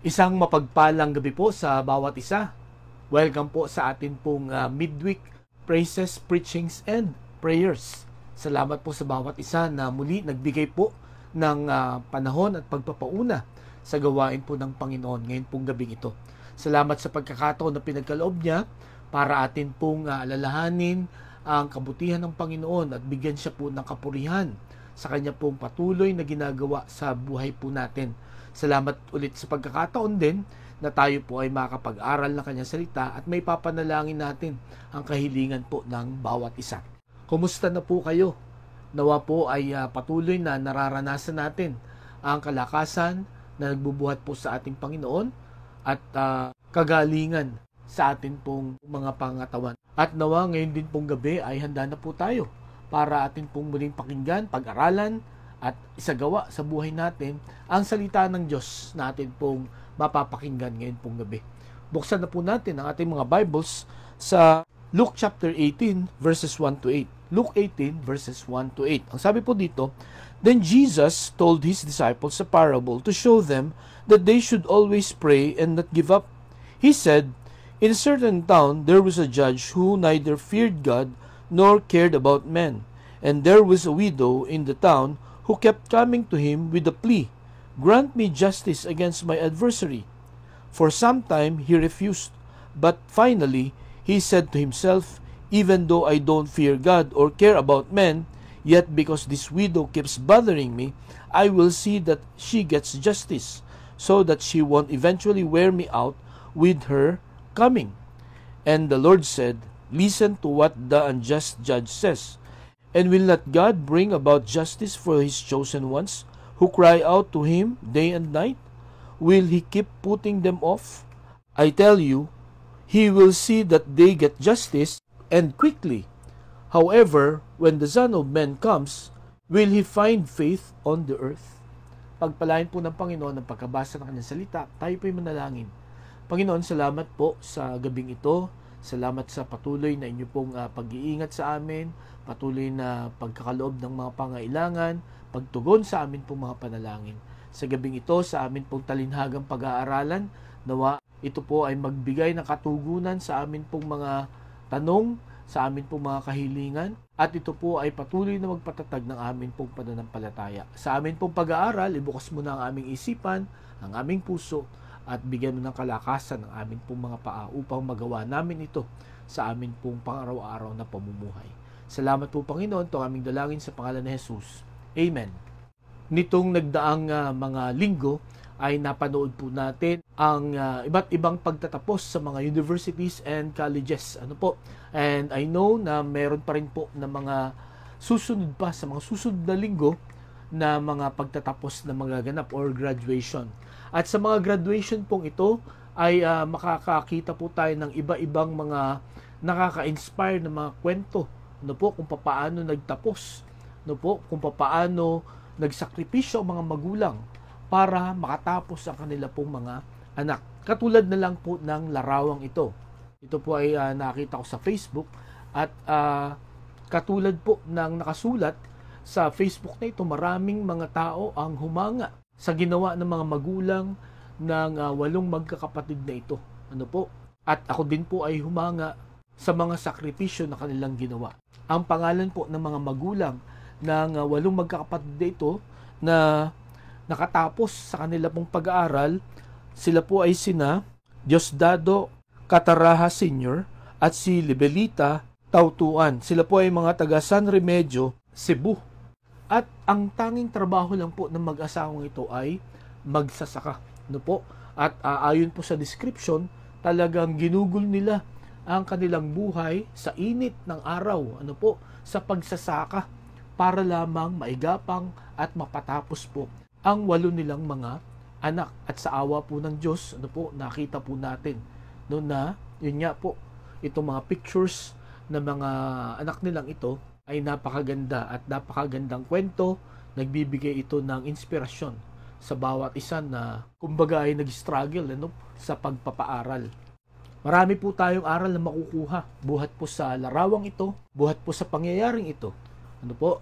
Isang mapagpalang gabi po sa bawat isa. Welcome po sa atin pong midweek praises, preachings, and prayers. Salamat po sa bawat isa na muli nagbigay po ng panahon at pagpapauna sa gawain po ng Panginoon ngayon pong gabing ito. Salamat sa pagkakataon na pinagkaloob niya para atin pong alalahanin ang kabutihan ng Panginoon at bigyan siya po ng kapurihan sa kanya pong patuloy na ginagawa sa buhay po natin. Salamat ulit sa pagkakataon din na tayo po ay makakapag-aral ng kanyang salita at may papanalangin natin ang kahilingan po ng bawat isa. Kumusta na po kayo? Nawa po ay patuloy na nararanasan natin ang kalakasan na nagbubuhat po sa ating Panginoon at kagalingan sa ating pong mga pangatawan. At nawa ngayon din pong gabi ay handa na po tayo para atin pong muling pakinggan, pag-aralan, at isagawa sa buhay natin ang salita ng Diyos na atin pong mapapakinggan ngayon pong gabi. Buksan na po natin ang ating mga Bibles sa Luke chapter 18 verses 1 to 8. Luke 18 verses 1 to 8. Ang sabi po dito, "Then Jesus told his disciples a parable to show them that they should always pray and not give up. He said, in a certain town there was a judge who neither feared God nor cared about men. And there was a widow in the town who kept coming to him with the plea, 'Grant me justice against my adversary.' For some time he refused, but finally he said to himself, 'Even though I don't fear God or care about men, yet because this widow keeps bothering me, I will see that she gets justice, so that she won't eventually wear me out with her coming.' And the Lord said, 'Listen to what the unjust judge says. And will not God bring about justice for his chosen ones, who cry out to him day and night? Will he keep putting them off? I tell you, he will see that they get justice, and quickly. However, when the Son of Man comes, will he find faith on the earth?'" Pagpalain po ng Panginoon ang pagkabasa ng kanyang salita, tayo po'y manalangin. Panginoon, salamat po sa gabing ito. Salamat sa patuloy na inyo pong pag-iingat sa amin, patuloy na pagkakaloob ng mga pangailangan, pagtugon sa amin pong mga panalangin. Sa gabing ito, sa amin pong talinhagang pag-aaralan, nawa ito po ay magbigay ng katugunan sa amin pong mga tanong, sa amin pong mga kahilingan, at ito po ay patuloy na magpatatag ng amin pong pananampalataya. Sa amin pong pag-aaral, ibukas mo na ang aming isipan, ang aming puso, at bigyan mo ng kalakasan ng amin pong mga paa upang magawa namin ito sa amin pong pang-araw-araw na pamumuhay. Salamat po, Panginoon, ito aming dalangin sa pangalan ni Jesus. Amen. Nitong nagdaang mga linggo ay napanood po natin ang iba't ibang pagtatapos sa mga universities and colleges. And I know na meron pa rin po na mga susunod pa sa mga susunod na linggo na mga pagtatapos na magaganap or graduation. At sa mga graduation pong ito ay makakakita po tayo ng iba-ibang mga nakaka-inspire na mga kwento, kung paano nagtapos, kung paano nagsakripisyo ang mga magulang para makatapos ang kanila pong mga anak. Katulad na lang po ng larawang ito. Ito po ay nakita ko sa Facebook at katulad po ng nakasulat sa Facebook na ito, maraming mga tao ang humanga sa ginawa ng mga magulang ng 8 magkakapatid na ito. At ako din po ay humanga sa mga sakripisyo na kanilang ginawa. Ang pangalan po ng mga magulang ng 8 magkakapatid na ito na nakatapos sa kanila pong pag-aaral, sila po ay sina Diosdado Cataraha Sr. at si Libelita Tautuan. Sila po ay mga taga San Remedio, Cebu. At ang tanging trabaho lang po ng mag-asawang ito ay magsasaka. At ayon po sa description, talagang ginugol nila ang kanilang buhay sa init ng araw, sa pagsasaka para lamang maigapang at mapatapos po ang 8 nilang mga anak. At sa awa po ng Diyos, nakita po natin na yun nga po, itong mga pictures ng mga anak nilang ito ay napakaganda at napakagandang kwento. Nagbibigay ito ng inspirasyon sa bawat isa na kumbaga ay nag-struggle sa pagpapaaral. Marami po tayong aral na makukuha buhat po sa larawang ito, buhat po sa pangyayaring ito.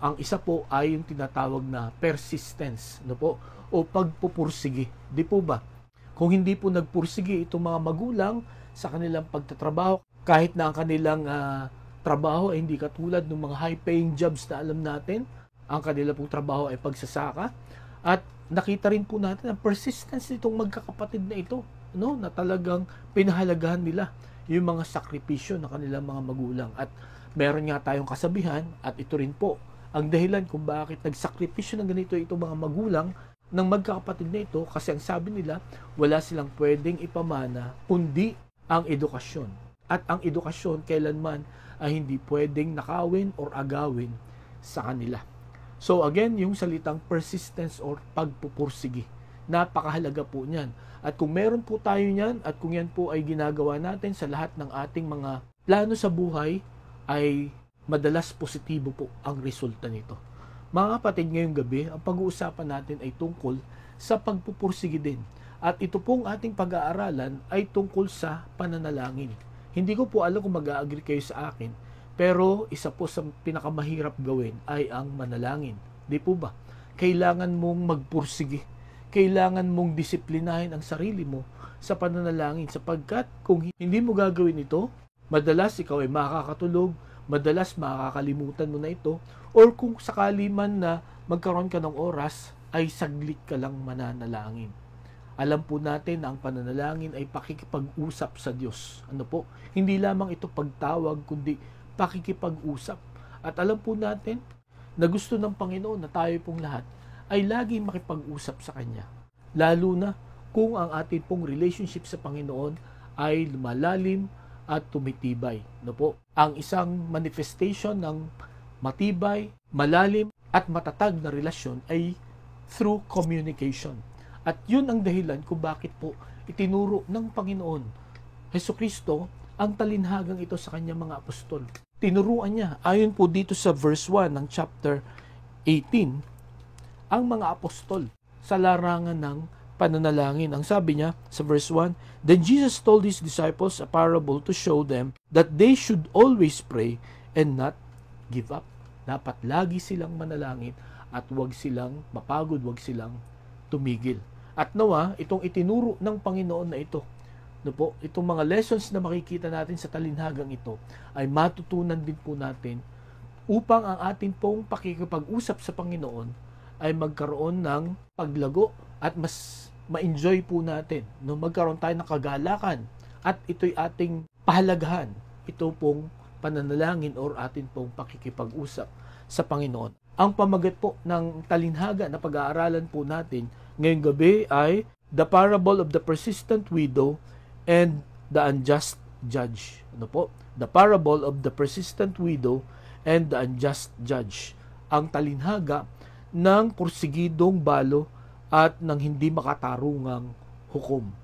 Ang isa po ay yung tinatawag na persistence, o pagpupursige. Di po ba? Kung hindi po nagpursige itong mga magulang sa kanilang pagtatrabaho, kahit na ang kanilang trabaho ay hindi katulad ng mga high-paying jobs na alam natin, ang kanila pong trabaho ay pagsasaka, at nakita rin po natin ang persistence nitong magkakapatid na ito, no, na talagang pinahalagahan nila yung mga sakripisyo ng kanilang mga magulang. At meron nga tayong kasabihan, at ito rin po ang dahilan kung bakit nagsakripisyo ng ganito itong mga magulang ng magkakapatid na ito, kasi ang sabi nila, wala silang pwedeng ipamana kundi ang edukasyon. At ang edukasyon kailanman ay hindi pwedeng nakawin or agawin sa kanila. So again, yung salitang persistence or pagpupursige, napakahalaga po niyan. At kung meron po tayo niyan, at kung yan po ay ginagawa natin sa lahat ng ating mga plano sa buhay, ay madalas positibo po ang resulta nito. Mga kapatid, ngayong gabi, ang pag-uusapan natin ay tungkol sa pagpupursige din. At ito pong ating pag-aaralan ay tungkol sa pananalangin. Hindi ko po alam kung mag-a-agree kayo sa akin, pero isa po sa pinakamahirap gawin ay ang manalangin. Di po ba? Kailangan mong magpursige. Kailangan mong disiplinahin ang sarili mo sa pananalangin, sapagkat kung hindi mo gagawin ito, madalas ikaw ay makakatulog, madalas makakalimutan mo na ito, or kung sakali man na magkaroon ka ng oras, ay saglit ka lang mananalangin. Alam po natin na ang pananalangin ay pakikipag-usap sa Diyos. Ano po? Hindi lamang ito pagtawag, kundi pakikipag-usap. At alam po natin na gusto ng Panginoon na tayo pong lahat ay lagi makipag-usap sa Kanya. Lalo na kung ang ating pong relationship sa Panginoon ay lumalalim at tumitibay. No po? Ang isang manifestation ng matibay, malalim at matatag na relasyon ay through communication. At yun ang dahilan kung bakit po itinuro ng Panginoon Hesukristo ang talinhagang ito sa kanyang mga apostol. Tinuruan niya, ayon po dito sa verse 1 ng chapter 18, ang mga apostol sa larangan ng pananalangin. Ang sabi niya sa verse 1, "Then Jesus told his disciples a parable to show them that they should always pray and not give up." Dapat lagi silang manalangin at huwag silang mapagod, huwag silang tumigil. At nawa, itong itinuro ng Panginoon na ito, no po, itong mga lessons na makikita natin sa talinhagang ito, ay matutunan din po natin upang ang ating pong pakikipag-usap sa Panginoon ay magkaroon ng paglago at mas ma-enjoy po natin. No? Magkaroon tayo ng kagalakan at ito'y ating pahalagahan. Ito pong pananalangin or atin pong pakikipag-usap sa Panginoon. Ang pamagat po ng talinhaga na pag-aaralan po natin ngayong gabi ay the parable of the persistent widow and the unjust judge. Ano po? The parable of the persistent widow and the unjust judge. Ang talinhaga ng porsigidong balo at ng hindi makatarungang hukom.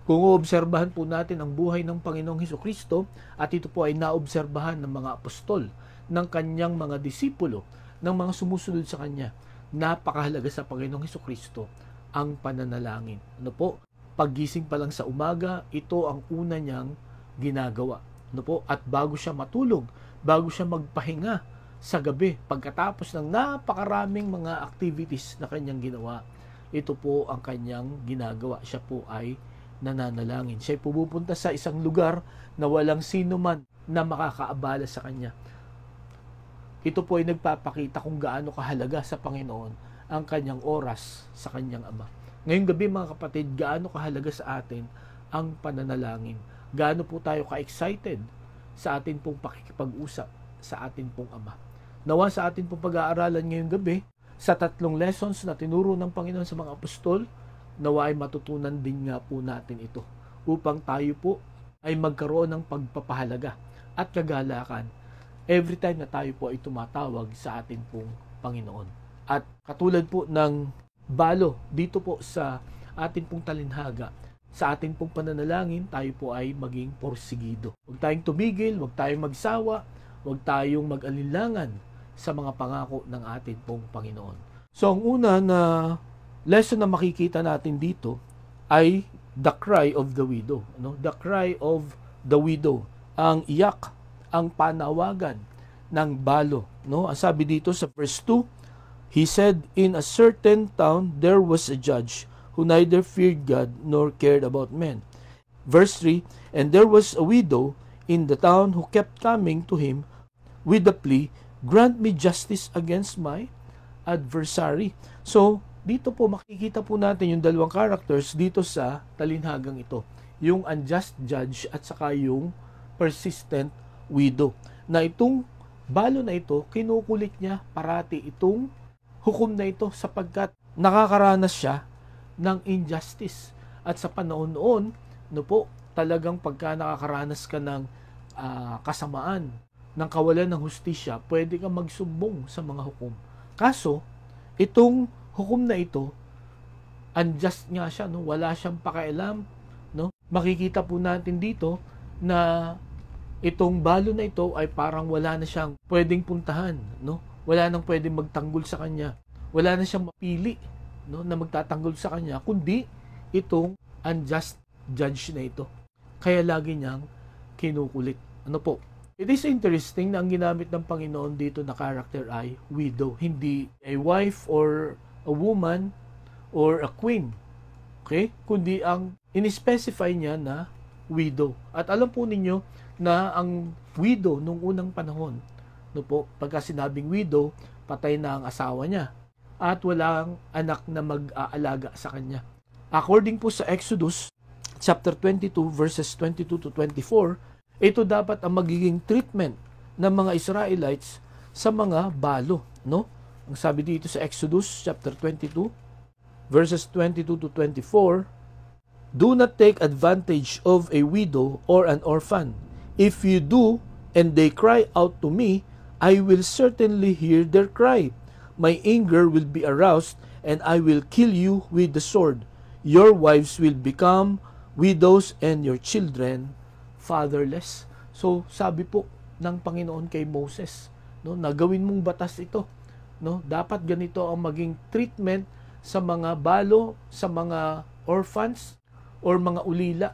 Kung oobserbahan po natin ang buhay ng Panginoong Hesukristo, at ito po ay naobserbahan ng mga apostol, ng kanyang mga disipulo, ng mga sumusunod sa kanya, napakahalaga sa Panginoong Hesukristo ang pananalangin. Ano po? Paggising pa lang sa umaga, ito ang una niyang ginagawa. Ano po? At bago siya matulog, bago siya magpahinga sa gabi, pagkatapos ng napakaraming mga activities na kanyang ginawa, ito po ang kanyang ginagawa. Siya po ay nananalangin. Siya ay pupunta sa isang lugar na walang sino man na makakaabala sa kanya. Ito po ay nagpapakita kung gaano kahalaga sa Panginoon ang kanyang oras sa kanyang Ama. Ngayong gabi mga kapatid, gaano kahalaga sa atin ang pananalangin? Gaano po tayo ka-excited sa atin pong pakikipag-usap sa atin pong Ama? Nawa sa atin pong pag-aaralan ngayong gabi, sa 3 lessons na tinuro ng Panginoon sa mga apostol, nawa ay matutunan din nga po natin ito upang tayo po ay magkaroon ng pagpapahalaga at kagalakan every time na tayo po ay tumatawag sa atin pong Panginoon. At katulad po ng balo dito po sa atin pong talinhaga, sa atin pong pananalangin, tayo po ay maging porsigido. Huwag tayong tumigil, huwag tayong magsawa, huwag tayong mag-alinlangan sa mga pangako ng atin pong Panginoon. So ang una na lesson na makikita natin dito ay the cry of the widow. No? The cry of the widow. Ang iyak, ang panawagan ng balo. No? Ang sabi dito sa verse 2, he said, "In a certain town there was a judge who neither feared God nor cared about men. Verse 3, and there was a widow in the town who kept coming to him with the plea, grant me justice against my adversary. So, dito po makikita po natin yung dalawang characters dito sa talinhagang ito. Yung unjust judge at saka yung persistent widow. Na itong balo na ito, kinukulit niya parati itong hukom na ito sapagkat nakakaranas siya ng injustice. At sa panahon noon, talagang pagka nakakaranas ka ng kasamaan, ng kawalan ng hustisya, pwede kang magsumbong sa mga hukom. Kaso, itong hukom na ito, unjust nga siya, wala siyang pakialam. Makikita po natin dito na itong balo na ito ay parang wala na siyang pwedeng puntahan, wala nang pwedeng magtanggol sa kanya. Wala na siyang mapili, na magtatanggol sa kanya, kundi itong unjust judge na ito. Kaya lagi niyang kinukulit. It is interesting na ang ginamit ng Panginoon dito na character ay widow, hindi a wife or a woman or a queen. Okay? Kundi ang in-specify niya na widow. At alam po ninyo na ang widow nung unang panahon, pagka sinabing widow, patay na ang asawa niya at walang anak na mag-aalaga sa kanya. According po sa Exodus chapter 22 verses 22 to 24, ito dapat ang magiging treatment ng mga Israelites sa mga balo, Ang sabi dito sa Exodus chapter 22 verses 22 to 24, do not take advantage of a widow or an orphan. If you do, and they cry out to me, I will certainly hear their cry. My anger will be aroused, and I will kill you with the sword. Your wives will become widows, and your children fatherless. So, sabi po ng Panginoon kay Moses, na gawin mong batas ito. Dapat ganito ang maging treatment sa mga balo, sa mga orphans, or mga ulila.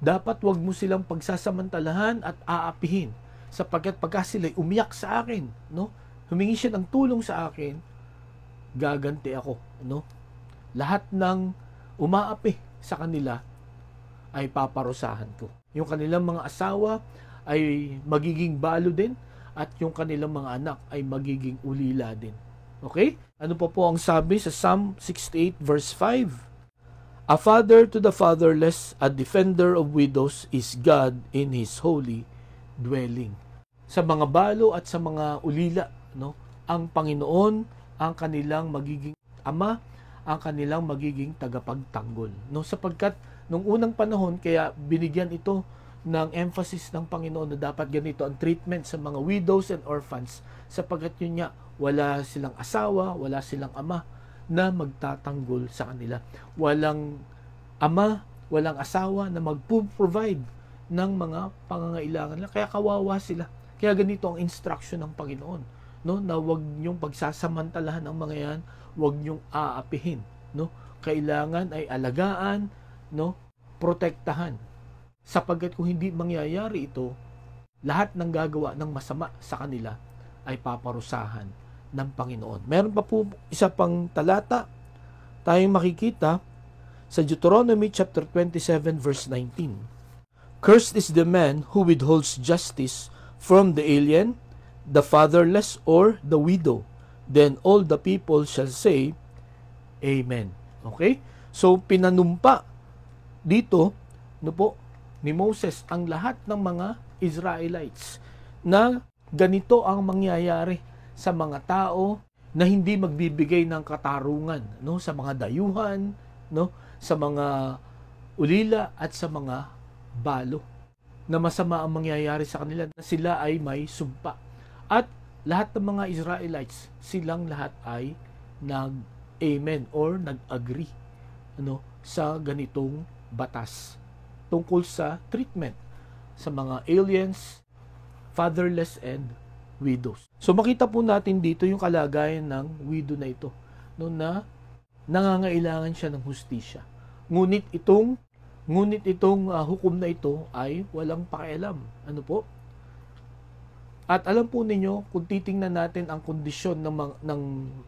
Dapat wag mo silang pagsasamantalahan at aapihin sapagkat pagka sila'y umiyak sa akin, humingi siya ng tulong sa akin, gaganti ako. Lahat ng umaapi sa kanila ay paparusahan ko. Yung kanilang mga asawa ay magiging balo din at yung kanilang mga anak ay magiging ulila din. Okay? Ano pa po ang sabi sa Psalm 68 verse 5? A father to the fatherless, a defender of widows is God in His holy dwelling. Sa mga balo at sa mga ulila, ang Panginoon ang kanilang magiging ama, ang kanilang magiging tagapagtanggol. Sapagkat nung unang panahon, kaya binigyan ito ng emphasis ng Panginoon na dapat ganito ang treatment sa mga widows and orphans, sapagkat yun nga, wala silang asawa, wala silang ama na magtatanggol sa kanila. Walang ama, walang asawa na magpo-provide ng mga pangangailangan nila. Kaya kawawa sila. Kaya ganito ang instruction ng Panginoon, na huwag niyong pagsasamantalahan ang mga yan, huwag niyong aapihin. Kailangan ay alagaan, protektahan. Sapagkat kung hindi mangyayari ito, lahat ng gagawa ng masama sa kanila ay paparusahan ng Panginoon. Meron pa po isa pang talata tayong makikita sa Deuteronomy chapter 27 verse 19. Cursed is the man who withholds justice from the alien, the fatherless, or the widow. Then all the people shall say, Amen. Okay? So, pinanumpa dito, ni Moses ang lahat ng mga Israelites na ganito ang mangyayari sa mga tao na hindi magbibigay ng katarungan, sa mga dayuhan, sa mga ulila at sa mga balo, na masama ang mangyayari sa kanila, na sila ay may sumpa. At lahat ng mga Israelites, silang lahat ay nag-amen or nag-agree sa ganitong batas tungkol sa treatment sa mga aliens, fatherless, and widows. So makita po natin dito yung kalagayan ng widow na ito, na nangangailangan siya ng hustisya. Ngunit itong hukom na ito ay walang pakialam. At alam po ninyo, kung titingnan natin ang kondisyon ng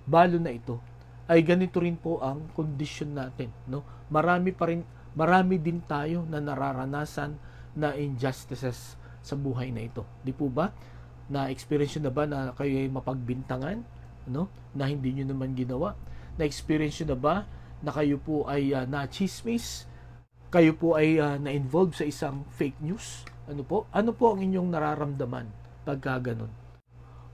balo na ito, ay ganito rin po ang kondisyon natin, no? Marami din tayo na nararanasan na injustices sa buhay na ito. Di po ba? Na-experience nyo na ba na kayo ay mapagbintangan, no? Na hindi nyo naman ginawa? Na-experience nyo na ba na kayo po ay na-chismis? Kayo po ay na-involve sa isang fake news? Ano po ang inyong nararamdaman pagka ganun?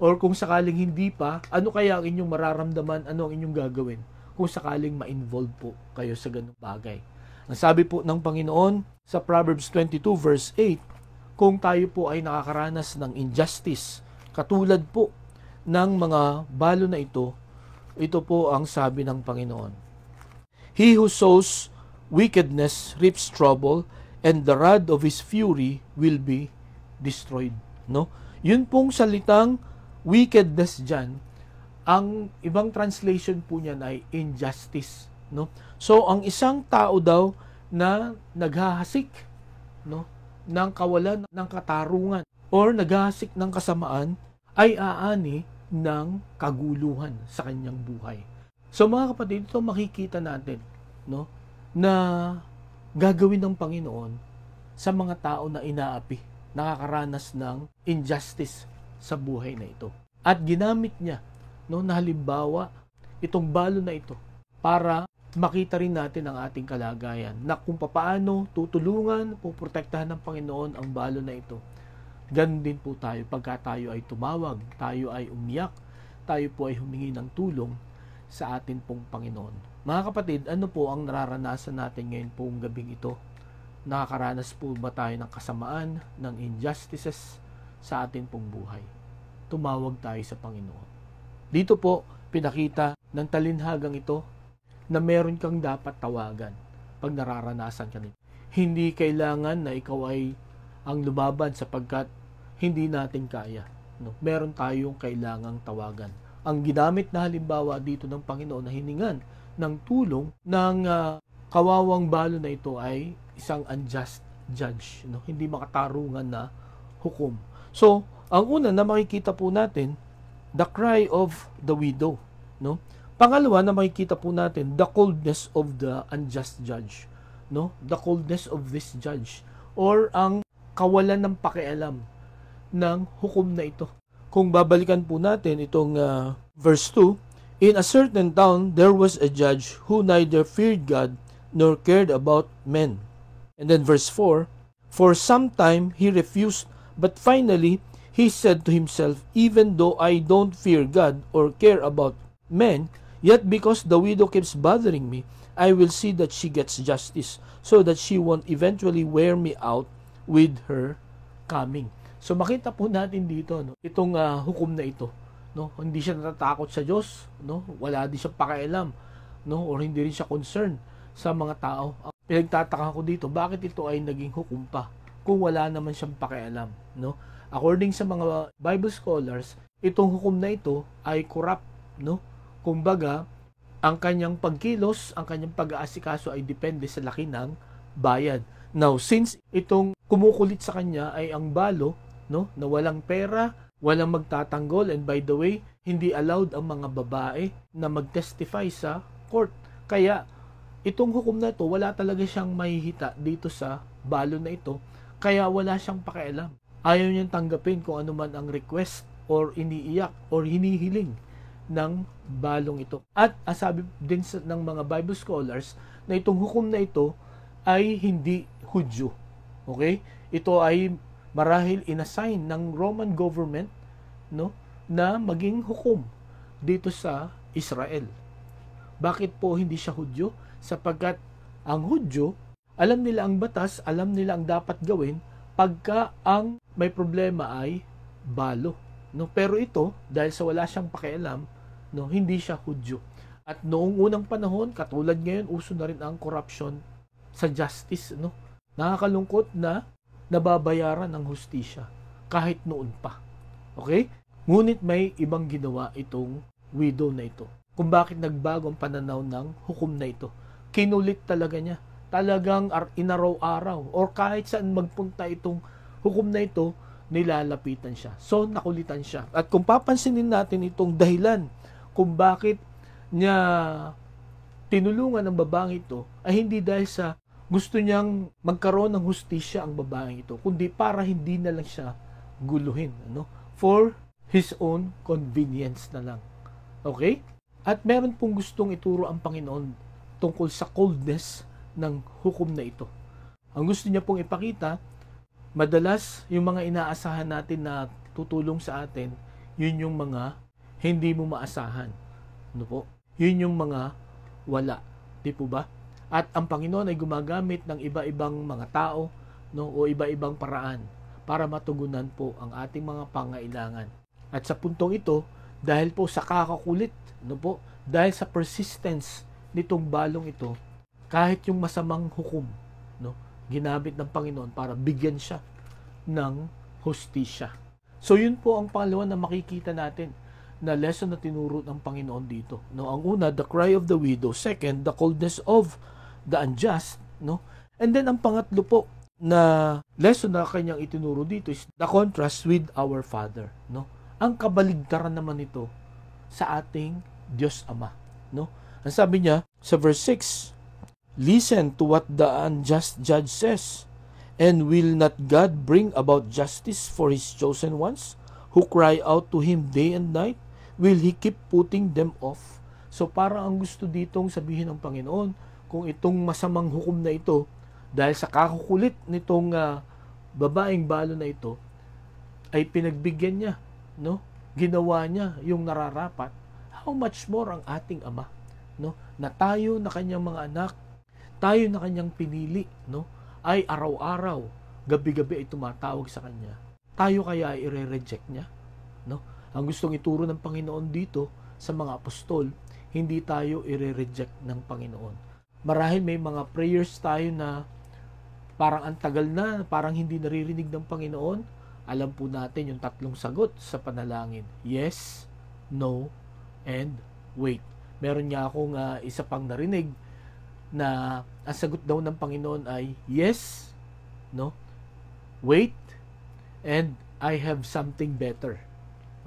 Or kung sakaling hindi pa, ano kaya ang inyong mararamdaman, ano ang inyong gagawin kung sakaling ma-involve po kayo sa ganung bagay? Ang sabi po ng Panginoon sa Proverbs 22 verse 8, kung tayo po ay nakakaranas ng injustice, katulad po ng mga balo na ito po ang sabi ng Panginoon. He who sows wickedness reaps trouble, and the rod of his fury will be destroyed. No? Yun pong salitang wickedness dyan, ang ibang translation po niyan ay injustice, no? So ang isang tao daw na naghahasik, no, ng kawalan ng katarungan or naghahasik ng kasamaan ay aani ng kaguluhan sa kanyang buhay. So mga kapatid, ito makikita natin, no, na gagawin ng Panginoon sa mga tao na inaapi, nakakaranas ng injustice sa buhay na ito. At ginamit niya, no, na halimbawa itong balo na ito para makita rin natin ang ating kalagayan na kung paano tutulungan, puprotektahan ng Panginoon ang balo na ito. Ganun din po tayo pagka tayo ay tumawag, tayo ay umiyak, tayo po ay humingi ng tulong sa atin pong Panginoon. Mga kapatid, ano po ang nararanasan natin ngayon pong gabing ito? Nakakaranas po ba tayo ng kasamaan, ng injustices sa atin pong buhay? Tumawag tayo sa Panginoon. Dito po, pinakita ng talinhagang ito na meron kang dapat tawagan pag nararanasan ka nito. Hindi kailangan na ikaw ay ang lumaban sapagkat hindi natin kaya. No? Meron tayong kailangang tawagan. Ang ginamit na halimbawa dito ng Panginoon na hiningan ng tulong ng kawawang balo na ito ay isang unjust judge. No? Hindi makatarungan na hukom. So, ang una na makikita po natin, the cry of the widow. No? Pangalawa na makikita po natin, the coldness of the unjust judge. No? The coldness of this judge. Or ang kawalan ng pakialam ng hukom na ito. Kung babalikan po natin itong verse 2, in a certain town there was a judge who neither feared God nor cared about men. And then verse 4, for some time he refused, but finally he said to himself, even though I don't fear God or care about men, yet because the widow keeps bothering me, I will see that she gets justice so that she won't eventually wear me out with her coming. So makita po natin dito, no, itong hukom na ito, no, hindi siya natatakot sa Diyos, no, wala din siyang pakialam, no, or hindi rin siya concerned sa mga tao. Pinagtataka ko dito, bakit ito ay naging hukom pa kung wala naman siyang pakialam, no? According sa mga Bible scholars, itong hukom na ito ay corrupt, no? Kumbaga, ang kanyang pagkilos, ang kanyang pag-aasikaso ay depende sa laki ng bayad. Now, since itong kumukulit sa kanya ay ang balo, no, na walang pera, walang magtatanggol, and by the way, hindi allowed ang mga babae na mag-testify sa court. Kaya, itong hukom na ito, wala talaga siyang mahihita dito sa balo na ito, kaya wala siyang pakialam. Ayaw niyang tanggapin kung ano man ang request or iniiyak or hinihiling ng balong ito. At sabi din ng mga Bible scholars na itong hukom na ito ay hindi Hudyo. Okay? Ito ay marahil inassign ng Roman government, no, na maging hukom dito sa Israel. Bakit po hindi siya Hudyo? Sapagkat ang Hudyo, alam nila ang batas, alam nila ang dapat gawin pagka ang may problema ay balo. No? Pero ito, dahil sa wala siyang pakialam, no, hindi siya Hudyo. At noong unang panahon, katulad ngayon, uso na rin ang corruption sa justice. No? Nakakalungkot na nababayaran ng hustisya kahit noon pa. Okay? Ngunit may ibang ginawa itong widow na ito. Kung bakit nagbago ang pananaw ng hukom na ito. Kinulit talaga niya. Talagang inaraw-araw or kahit saan magpunta itong hukom na ito, nilalapitan siya. So, nakulitan siya. At kung papansinin natin itong dahilan kung bakit niya tinulungan ang babaeng ito ay hindi dahil sa gusto niyang magkaroon ng hustisya ang babaeng ito, kundi para hindi na lang siya guluhin, ano? For his own convenience na lang. Okay? At meron pong gustong ituro ang Panginoon tungkol sa coldness ng hukom na ito. Ang gusto niya pong ipakita, madalas yung mga inaasahan natin na tutulong sa atin, yun yung mga hindi mo maasahan. Ano po? Yun yung mga wala. Di po ba? At ang Panginoon ay gumagamit ng iba-ibang mga tao, no, o iba-ibang paraan para matugunan po ang ating mga pangailangan. At sa puntong ito, dahil po sa kakakulit, no po, dahil sa persistence nitong balong ito, kahit yung masamang hukom, no, ginamit ng Panginoon para bigyan siya ng hustisya. So yun po ang pangalawa na makikita natin na lesson na tinuro ng Panginoon dito. No, ang una, the cry of the widow. Second, the coldness of the unjust, no? And then ang pangatlo po na lesson na kanyang itinuro dito is the contrast with our Father, no? Ang kabaligtaran naman nito sa ating Diyos Ama, no? Ang sabi niya sa verse 6, listen to what the unjust judge says, and will not God bring about justice for his chosen ones who cry out to him day and night? Will he keep putting them off? So parang ang gusto ditong sabihin ng Panginoon, kung itong masamang hukom na ito, dahil sa kakukulit nitong babaeng balo na ito, ay pinagbigyan niya, no? Ginawa niya yung nararapat, how much more ang ating Ama, no? Na tayo na kanyang mga anak, tayo na kanyang pinili, no? Ay araw-araw, gabi-gabi ay tumatawag sa kanya. Tayo kaya ay i-reject niya, no? Ang gustong ituro ng Panginoon dito sa mga apostol, hindi tayo i-reject ng Panginoon. Marahil may mga prayers tayo na parang ang tagal na, parang hindi naririnig ng Panginoon. Alam po natin yung tatlong sagot sa panalangin. Yes, no, and wait. Meron nga akong isa pang narinig na ang sagot daw ng Panginoon ay yes, no, wait, and I have something better.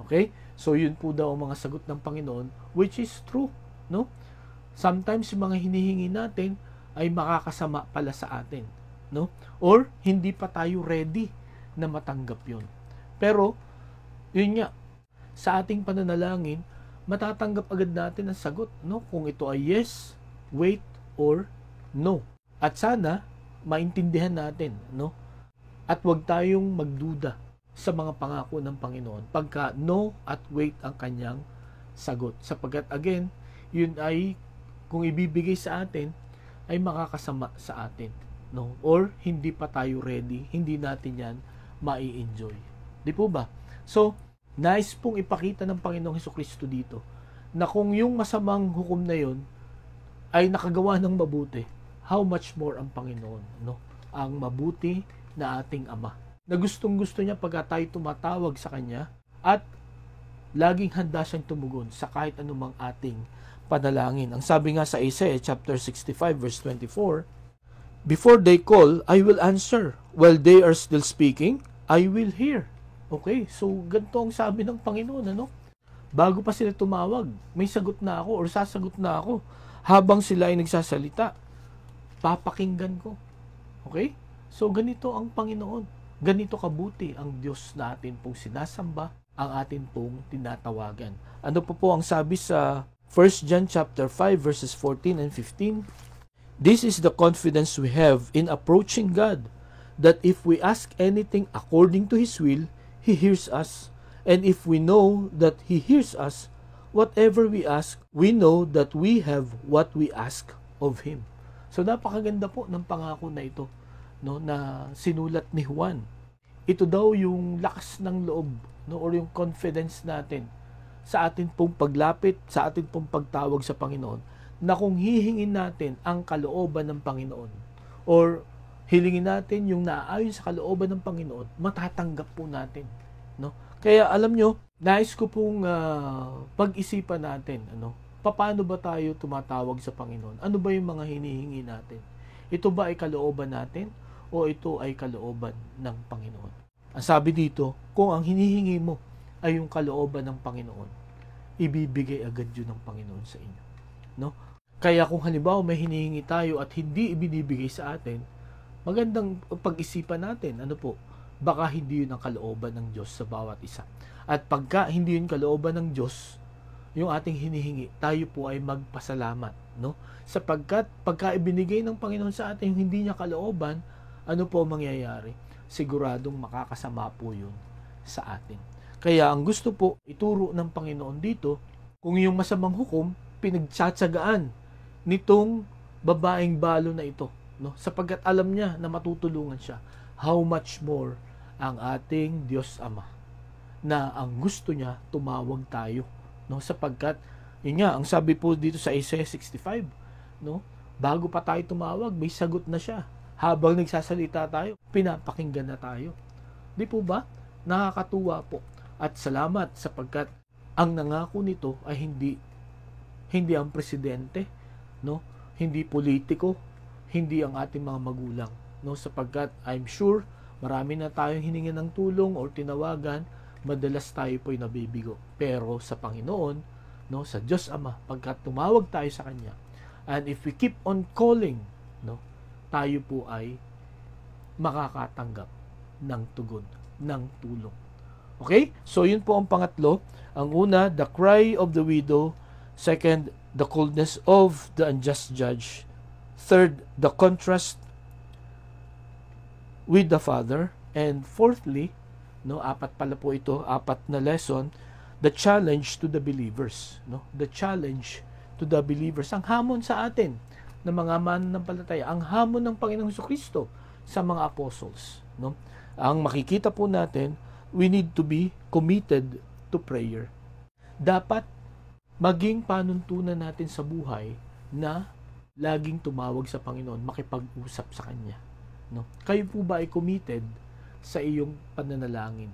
Okay? So yun po daw ang mga sagot ng Panginoon, which is true, no? Sometimes yung mga hinihingi natin ay makakasama pala sa atin, no? Or hindi pa tayo ready na matanggap yun. Pero yun nga, sa ating pananalangin, matatanggap agad natin ang sagot, no? Kung ito ay yes, wait, or no. At sana maintindihan natin, no? At huwag tayong magduda sa mga pangako ng Panginoon pagka no at wait ang kanyang sagot. Sapagkat again, yun ay kung ibibigay sa atin ay makakasama sa atin, no? Or hindi pa tayo ready, hindi natin yan mai-enjoy. Di po ba? So, nice pong ipakita ng Panginoong Hesukristo dito na kung yung masamang hukom na yon ay nakagawa ng mabuti, how much more ang Panginoon, no? Ang mabuti na ating Ama, na gustong-gusto niya pagka tayo tumatawag sa Kanya at laging handa siyang tumugon sa kahit anumang ating panalangin. Ang sabi nga sa Isaiah chapter 65 verse 24, before they call, I will answer. While they are still speaking, I will hear. Okay, so ganito ang sabi ng Panginoon, ano? Bago pa sila tumawag, may sagot na ako or sasagot na ako. Habang sila ay nagsasalita, papakinggan ko. Okay? So ganito ang Panginoon. Ganito kabuti ang Diyos na atin pong sinasamba, ang atin pong tinatawagan. Ano po ang sabi sa 1 John chapter 5 verses 14 and 15? This is the confidence we have in approaching God, that if we ask anything according to His will, He hears us. And if we know that He hears us, whatever we ask, we know that we have what we ask of Him. So napakaganda po ng pangako na ito, no, na sinulat ni Juan. Ito daw yung lakas ng loob, no, or yung confidence natin sa atin pong paglapit, sa atin pong pagtawag sa Panginoon, na kung hihingin natin ang kalooban ng Panginoon or hilingin natin yung naaayon sa kalooban ng Panginoon, matatanggap po natin, no? Kaya alam nyo, nais ko pong pag-isipan natin, ano, paano ba tayo tumatawag sa Panginoon? Ano ba yung mga hinihingi natin? Ito ba ay kalooban natin o ito ay kalooban ng Panginoon? Ang sabi dito, kung ang hinihingi mo ay yung kalooban ng Panginoon, ibibigay agad yun ng Panginoon sa inyo. no? Kaya kung halimbawa may hinihingi tayo at hindi ibinibigay sa atin, magandang pag-isipan natin, ano po, baka hindi yun ang kalooban ng Diyos sa bawat isa. At pagka hindi yun kalooban ng Diyos, yung ating hinihingi, tayo po ay magpasalamat, no? Sapagkat pagka ibinigay ng Panginoon sa atin yung hindi niya kalooban, ano po mangyayari? Siguradong makakasama po yun sa atin. Kaya ang gusto po ituro ng Panginoon dito, kung yung masamang hukom pinagtsatsagaan nitong babaeng balo na ito, no? Sapagkat alam niya na matutulungan siya, how much more ang ating Diyos Ama na ang gusto niya tumawag tayo, no? Sapagkat yun nga, ang sabi po dito sa Isaiah 65, no? Bago pa tayo tumawag, may sagot na siya. Habang nagsasalita tayo, pinapakinggan na tayo. Di po ba? Nakakatuwa po. At salamat sapagkat ang nangako nito ay hindi ang presidente, no? Hindi politiko, hindi ang ating mga magulang, no? Sapagkat I'm sure marami na tayong hiningi ng tulong or tinawagan, madalas tayo po'y nabibigo. Pero sa Panginoon, no, sa Diyos Ama, pagkat tumawag tayo sa Kanya, and if we keep on calling, no, tayo po ay makakatanggap ng tugon, ng tulong. Okay? So, yun po ang pangatlo. Ang una, the cry of the widow. Second, the coldness of the unjust judge. Third, the contrast with the Father. And fourthly, no, apat pala po ito, apat na lesson, the challenge to the believers. No? The challenge to the believers. Ang hamon sa atin ng mga mananampalataya, ang hamon ng Panginoong Jesucristo sa mga apostles, no? Ang makikita po natin, we need to be committed to prayer. Dapat maging panuntunan natin sa buhay na laging tumawag sa Panginoon, makipag-usap sa Kanya, no? Kayo po ba ay committed sa iyong pananalangin?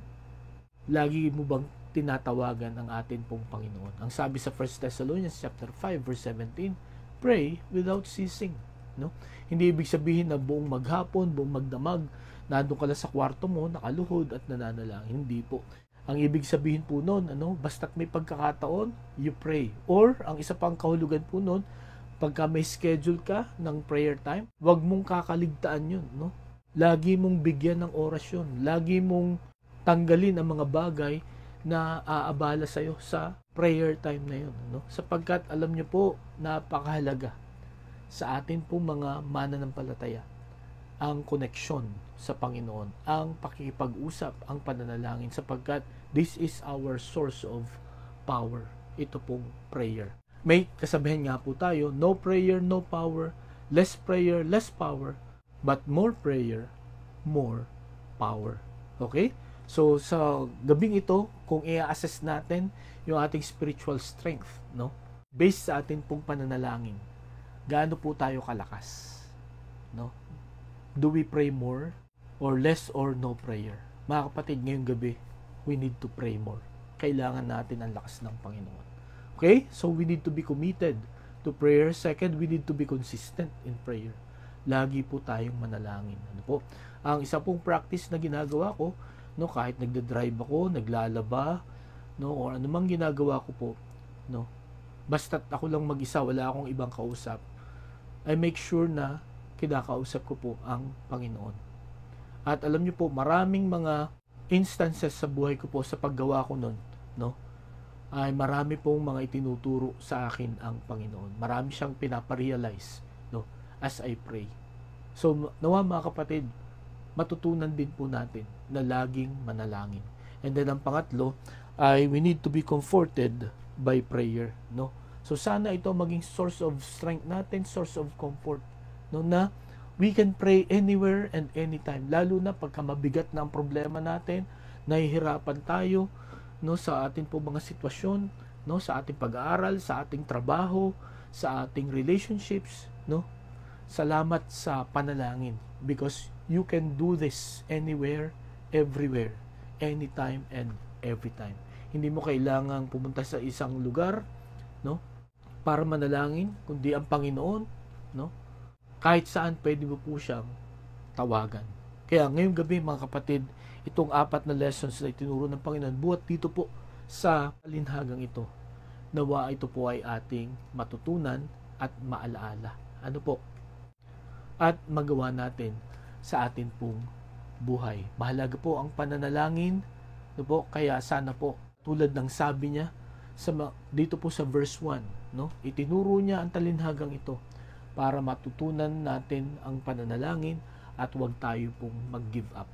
Lagi mo bang tinatawagan ang atin pong Panginoon? Ang sabi sa 1 Thessalonians chapter 5 verse 17, pray without ceasing, no? Hindi ibig sabihin na buong maghapon, buong magdamag, nandun ka lang sa kwarto mo, nakaluhod at nananalangin. Hindi po. Ang ibig sabihin po nun, ano, basta't may pagkakataon, you pray. Or, ang isa pang kahulugan po nun, pagka may schedule ka ng prayer time, wag mong kakaligtaan yun, no? Lagi mong bigyan ng oras yun. Lagi mong tanggalin ang mga bagay na aabala sa'yo sa prayer time na yun, no? Sapagkat alam niyo po, napakahalaga sa atin po mga mananampalataya ang koneksyon sa Panginoon, ang pakikipag-usap, ang pananalangin, sapagkat this is our source of power. Ito pong prayer. May kasabihan nga po tayo, no prayer, no power, less prayer, less power, but more prayer, more power. Okay? So, sa gabing ito, kung i-assess natin yung ating spiritual strength, no? Based sa atin pong pananalangin, gaano po tayo kalakas? No? Do we pray more or less or no prayer? Mga kapatid, ngayong gabi, we need to pray more. Kailangan natin ang lakas ng Panginoon. Okay? So, we need to be committed to prayer. Second, we need to be consistent in prayer. Lagi po tayong manalangin. Ano po? Ang isa pong practice na ginagawa ko, no, kahit nagda-drive ako, naglalaba, no, or anumang ginagawa ko po, no, basta't ako lang mag-isa, wala akong ibang kausap, I make sure na kinakausap ko po ang Panginoon. At alam niyo po, maraming mga instances sa buhay ko po sa paggawa ko nun, no, ay marami pong mga itinuturo sa akin ang Panginoon. Marami siyang pinaparealize, no, as I pray. So, nawa mga kapatid, matutunan din po natin na laging manalangin. And then ang pangatlo ay we need to be comforted by prayer, no? So sana ito maging source of strength natin, source of comfort, no, na we can pray anywhere and anytime, lalo na pagka mabigat na ang problema natin, nahihirapan tayo, no, sa ating po mga sitwasyon, no, sa ating pag-aaral, sa ating trabaho, sa ating relationships, no? Salamat sa panalangin, because you can do this anywhere, everywhere, anytime and every time. Hindi mo kailangang pumunta sa isang lugar, no, para manalangin, kundi ang Panginoon, no, kahit saan pwede mo po siyang tawagan. Kaya ngayong gabi mga kapatid, itong apat na lessons na itinuro ng Panginoon, buhat dito po sa alinhagang ito, Nawa ito po ay ating matutunan at maalaala. Ano po? At magawa natin sa atin pong buhay. Mahalaga po ang pananalangin. No po? Kaya sana po, tulad ng sabi niya dito po sa verse 1, no? Itinuro niya ang talinhagang ito para matutunan natin ang pananalangin at huwag tayo pong mag-give up.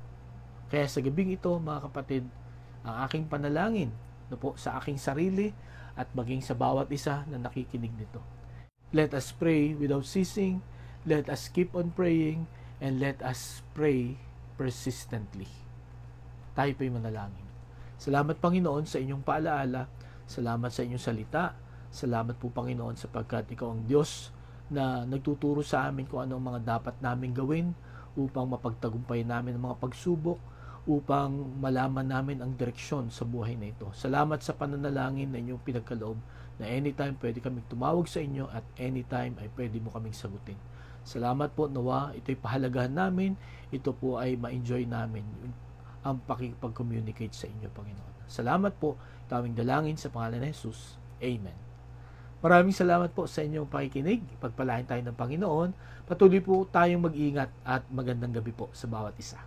Kaya sa gabing ito, mga kapatid, ang aking panalangin, no po, sa aking sarili at maging sa bawat isa na nakikinig nito. Let us pray without ceasing. Let us keep on praying, and let us pray persistently. Tayo po'y manalangin. Salamat, Panginoon, sa inyong paalaala. Salamat sa inyong salita. Salamat po, Panginoon, sapagkat ikaw ang Diyos na nagtuturo sa amin kung ano ang mga dapat namin gawin upang mapagtagumpay namin ang mga pagsubok, upang malaman namin ang direksyon sa buhay na ito. Salamat sa pananalangin na inyong pinagkaloob na anytime pwede kaming tumawag sa inyo at anytime ay pwede mo kaming sagutin. Salamat po, nawa ito'y pahalagahan namin, ito po ay ma-enjoy namin ang pakipag-communicate sa inyo, Panginoon. Salamat po, tawing dalangin sa pangalan ni Jesus. Amen. Maraming salamat po sa inyong pakikinig. Pagpalain tayo ng Panginoon. Patuloy po tayong mag-ingat at magandang gabi po sa bawat isa.